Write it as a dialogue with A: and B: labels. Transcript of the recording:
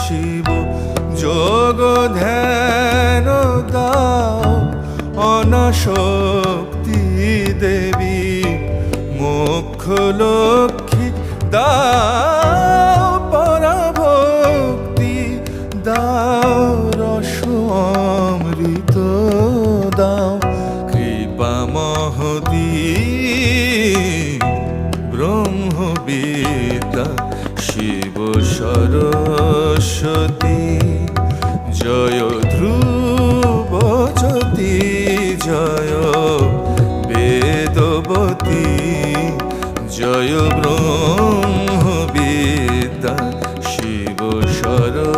A: শিব যোগ ধ্যান দাও অনাশক্তি দেবী মোক্ষ লক্ষ্মী দাও পরাভক্তি দাও রস অমৃত দাও কৃপা মহতী ব্রহ্মবিদ্যা শিব সরস্বতী জয় ধ্রুব জ্যোতি জয় বেদবতী জয় ব্রহ্মবিদ্যা শিব সরস্বতী।